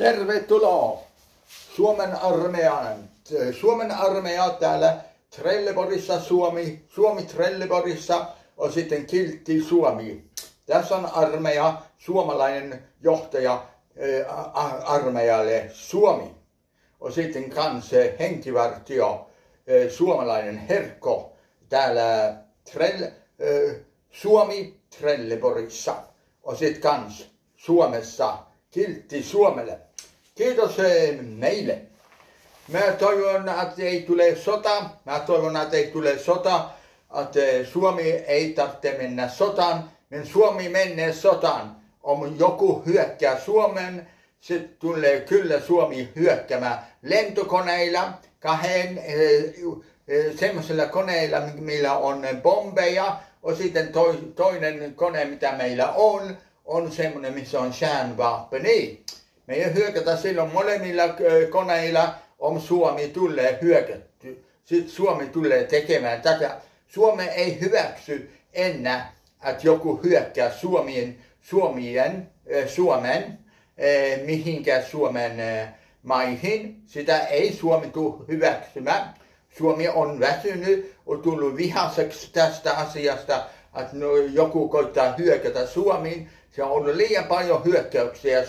Tervetuloa Suomen armeijaan. Suomen armeija täällä Trelleborgissa, Suomi Trelleborgissa on sitten Kiltti Suomi. Tässä on armeija, suomalainen johtaja armeijalle Suomi. On sitten kans henkivartio, suomalainen Herkko täällä Suomi Trelleborgissa. On sitten kans Suomessa Kiltti Suomelle. Kiitos meille. Mä toivon, että ei tule sota. Että Suomi ei tarvitse mennä sotaan. Men Suomi menee sotaan. Om joku hyökkää Suomen, sitten tulee kyllä Suomi hyökkäämään lentokoneilla, semmoisilla koneilla, millä on bombeja. Ja sitten toinen kone, mitä meillä on semmoinen, missä on kärnvapeni. Me hyökätään silloin molemmilla koneilla, om Suomi tulee hyökätty. Sitten Suomi tulee tekemään tätä. Suomi ei hyväksy enää, että joku hyökkää Suomen, mihinkään Suomen maihin. Sitä ei Suomi tule hyväksymään. Suomi on väsynyt ja tullut vihaseksi tästä asiasta, että joku koittaa hyökätä Suomeen. Se on ollut liian paljon hyökkäyksiä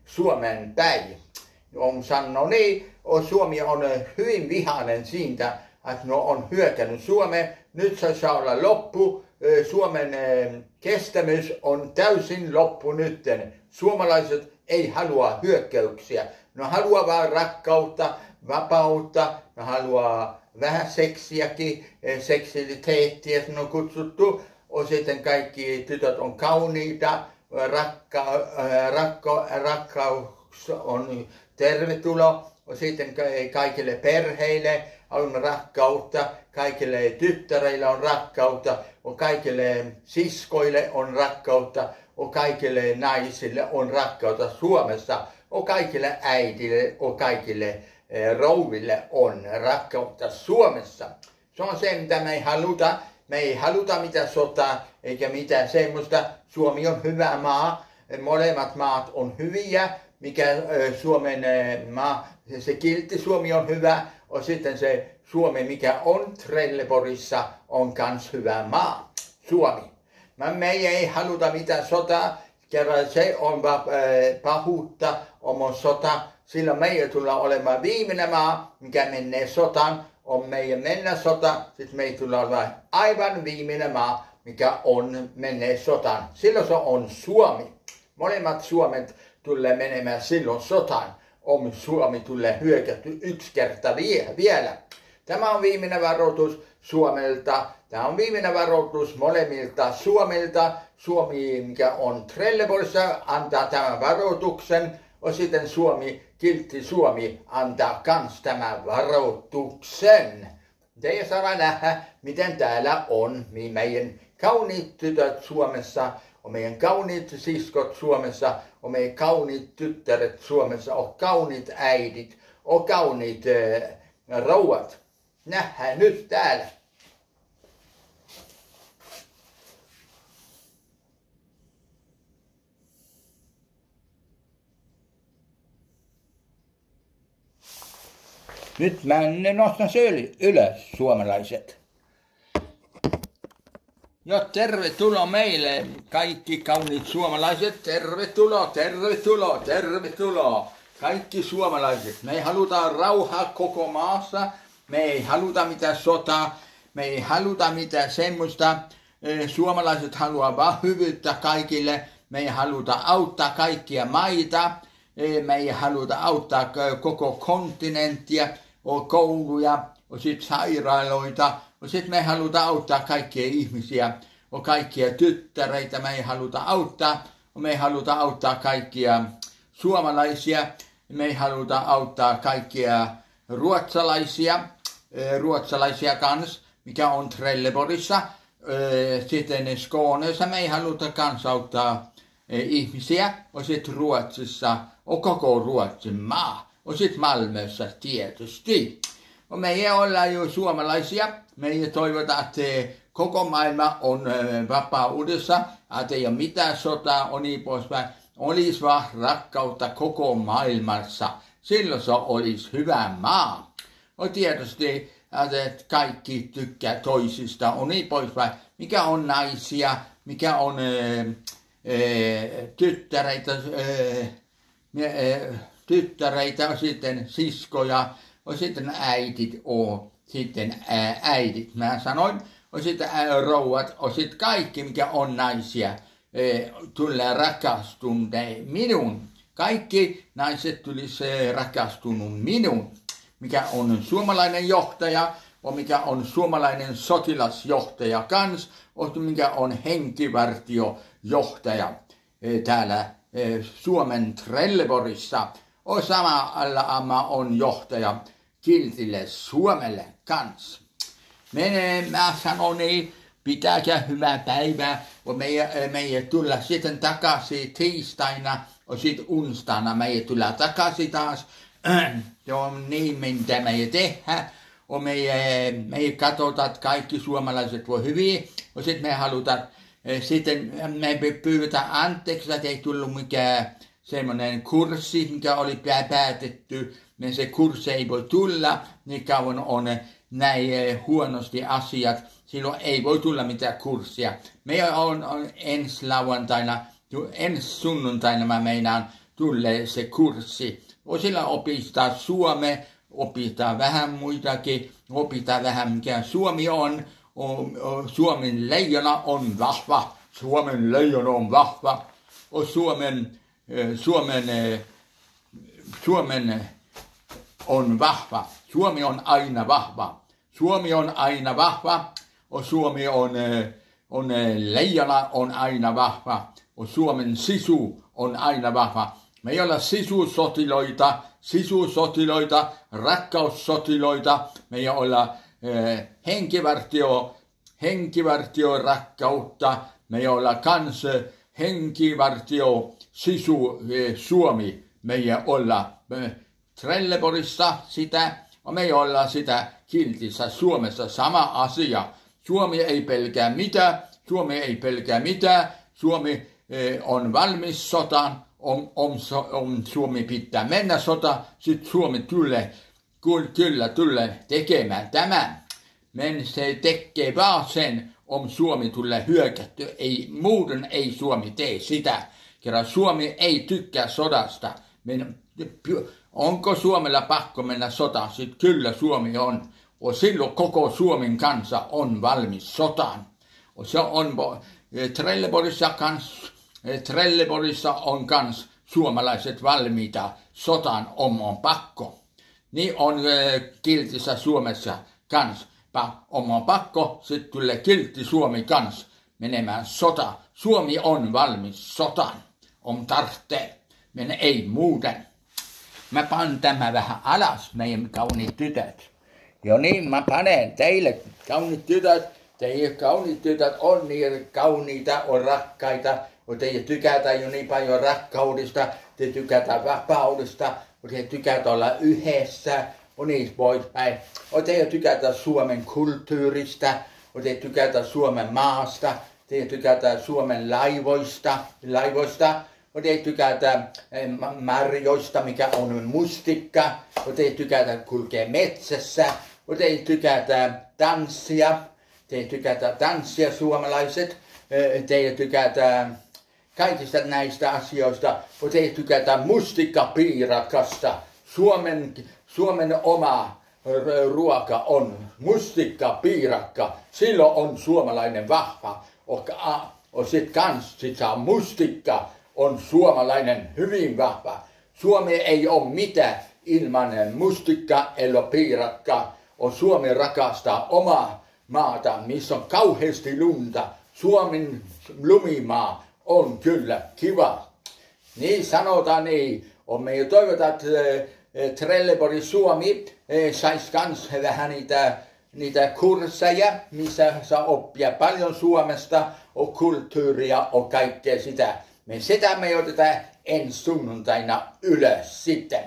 Suomen päin. On sanonut niin, Suomi on hyvin vihainen siitä, että on hyökännyt Suomeen. Nyt se saa olla loppu. Suomen kestämys on täysin loppu nytten. Suomalaiset ei halua hyökkäyksiä. Ne haluaa vain rakkautta, vapautta, ne haluaa vähän seksiäkin, seksualiteettia on kutsuttu. Ja sitten kaikki tytöt on kauniita, rakkaus on tervetuloa. Ja sitten kaikille perheille on rakkautta, kaikille tyttäreille on rakkautta, ja kaikille siskoille on rakkautta, ja kaikille naisille on rakkautta Suomessa, ja kaikille äidille ja kaikille rouville on rakkautta Suomessa. Se on se, mitä me ei haluta. Me ei haluta mitään sotaa eikä mitään semmoista. Suomi on hyvä maa. Molemmat maat on hyviä. Mikä Suomen maa, se Kiltti Suomi on hyvä. Ja sitten se Suomi, mikä on Trelleborgissa, on kans hyvä maa. Suomi. Me ei haluta mitään sotaa. Kerran se on pahuutta, on sota. Silloin meidän tulee olemaan viimeinen maa, mikä menee sotaan. On meidän mennä sota, sitten meidän tulee olemaan aivan viimeinen maa, mikä menee sotaan. Silloin se on Suomi. Molemmat Suomet tulee menemään silloin sotaan. Suomi tulee hyökätty yksi kerta vielä. Tämä on viimeinen varoitus Suomelta. Tämä on viimeinen varoitus molemmilta Suomilta. Suomi, mikä on Trelleborgissa, antaa tämän varoituksen. Ja sitten Kiltti Suomi antaa kans tämän varoituksen. Te saa nähdä, miten täällä on meidän kauniit tytöt Suomessa, on meidän kauniit siskot Suomessa, on meidän kauniit tyttäret Suomessa, on kauniit äidit, on kauniit rouvat. Nähdään nyt täällä. Nyt mä nostan se ylös, suomalaiset. Ja tervetuloa meille, kaikki kauniit suomalaiset. Tervetuloa. Kaikki suomalaiset. Me halutaan rauhaa koko maassa. Me ei haluta mitään sotaa. Me ei haluta mitään semmoista. Suomalaiset haluaa vaan hyvyyttä kaikille. Me ei haluta auttaa kaikkia maita. Me ei haluta auttaa koko kontinenttia. Kouluja, sitten sairaaloita, sitten me halutaan auttaa kaikkia ihmisiä, kaikkia tyttäreitä me ei haluta auttaa, me ei haluta auttaa kaikkia suomalaisia, me ei haluta auttaa kaikkia ruotsalaisia kans, mikä on Trelleborgissa, sitten Skånessa me ei haluta kans auttaa ihmisiä, ja sitten Ruotsissa, koko Ruotsin maa. Ja sitten Malmössä tietysti. Me ei olla jo suomalaisia. Me ei toivota, että koko maailma on vapaudessa. Että ei ole mitään sotaa, on niin poispäin. olisi vaan rakkautta koko maailmassa. Silloin se olisi hyvä maa. On tietysti, että kaikki tykkää toisista, on niin poispäin. Mikä on naisia, mikä on tyttäreitä, on sitten siskoja, on sitten äidit, on sitten äidit. Mä sanoin, on sitten rouvat, on sitten kaikki, mikä on naisia, tulee rakastuneen minun. Kaikki naiset tulisi rakastunut minun, mikä on suomalainen johtaja, on mikä on suomalainen sotilasjohtaja kans, on mikä on henkivartiojohtaja täällä Suomen Trelleborgissa. On samalla on johtaja kiltille Suomelle kans. Mä sanon niin, pitäkää hyvää päivää, meidän tulla sitten takaisin tiistaina, ja sitten unstaina meidän tulla takaisin taas. Se on niin, mitä meidän tehdään. Me katsotaan, että kaikki suomalaiset voi hyvin. Ja sitten me halutaan, sitten me pyydetään anteeksi, että ei tullut mikään semmoinen kurssi, mikä oli päätetty. Se kurssi ei voi tulla, niin kauan on näin huonosti asiat. Silloin ei voi tulla mitään kurssia. Meillä on ensi lauantaina, ensi sunnuntaina mä meinaan tulee se kurssi. Sillä opistaa suomea, opitaan vähän muitakin, opitaan vähän mikä Suomi on. Suomen leijona on vahva, Suomen leijona on vahva. Suomen on vahva, Suomi on aina vahva. Suomi on aina vahva, Suomi on leijona on aina vahva, Suomen sisu on aina vahva. Me ei olla sisusotiloita, rakkaussotiloita, me ei olla henkivartio rakkautta, me ei olla kans henkivartio Suomi, me ei olla Trelleborgissa sitä, me ei olla sitä kiltissä Suomessa sama asia. Suomi ei pelkää mitään, Suomi on valmis sotaan, Suomi pitää mennä sota, sitten Suomi kyllä tulee tekemään tämän. Se tekee vaan sen, Suomi tulee hyökätty, muuten ei Suomi tee sitä, kerran Suomi ei tykkää sodasta. Onko Suomella pakko mennä sotaan? Sitten kyllä Suomi on. Silloin koko Suomen kansa on valmis sotaan. Se on Trelleborgissa on kans suomalaiset valmiita sotaan on pakko. Niin on kiltissä Suomessa kans. On pakko, sitten tulee kiltti Suomi kans menemään sota. Suomi on valmis sotaan. On tarvitsee. Mene ei muuten. Mä panen tämä vähän alas, meidän kauniit tytöt. Jo niin, mä panen teille kauniit tytöt. Teidän kauniit tytöt on niin kauniita, on rakkaita. Te tykätään jo niin paljon rakkaudesta. Te tykätään vapaudesta. Te tykätään olla yhdessä. On niin poispäin. Te tykätään Suomen kulttuurista. Te tykätään Suomen maasta. Te tykätään Suomen laivoista. Te tykätään marjoista, mikä on mustikka. Te tykätään kulkea metsässä. Te tykätään tanssia. Te tykätään tanssia suomalaiset. Te tykätään kaikista näistä asioista. Te tykätään mustikkapiirakasta. Suomen oma ruoka on mustikkapiirakka. Silloin on suomalainen vahva. Sit saa mustikka. On suomalainen hyvin vahva. Suomi ei ole mitään ilman mustikka eli piirakka. Suomi rakastaa omaa maata, missä on kauheasti lunta. Suomen lumimaa on kyllä kiva. Niin sanotaan niin. Me toivotaan, että Trelleborg Suomi saisi kans vähän niitä kursseja, missä saa oppia paljon Suomesta, on kulttuuria, on kaikkea sitä. Sitä me otetaan ensi sunnuntaina ylös sitten.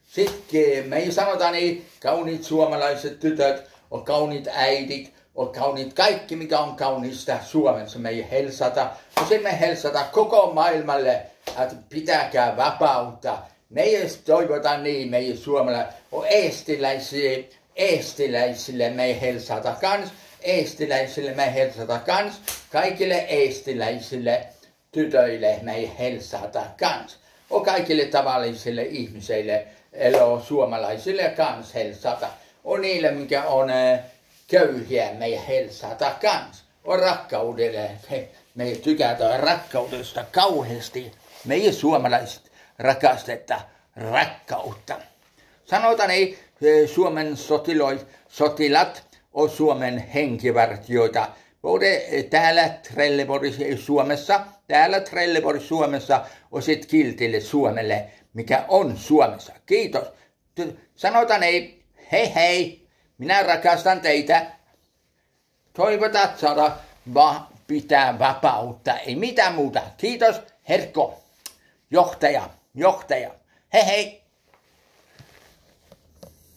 Sitten me sanotaan niin, kauniit suomalaiset tytöt, on kauniit äidit, on kauniit kaikki, mikä on kaunista Suomessa, meidän Helsata. Ja sitten me Helsata koko maailmalle, että pitäkää vapautta. Meidän toivotaan niin, meidän suomalaisille, on eestiläisille meidän Helsata kans, eestiläisille meidän Helsata kans, kaikille eestiläisille tytöille meidän Helsata kans. On kaikille tavallisille ihmisille, eli suomalaisille kans Helsata. On niille, mikä on köyhiä meidän Helsata kans. On rakkaudelle, me tykätään rakkaudesta kauheasti. Meidän suomalaiset rakastetta rakkautta. Sanotaan ei, Suomen sotilat on Suomen henkivartijoita. Täällä Trelleborg Suomessa on sit kiltille Suomelle, mikä on Suomessa. Kiitos. Sanotaan ei, hei, minä rakastan teitä. Toivotaan saada pitää vapautta, ei mitään muuta. Kiitos, Herkko, johtaja. Hei.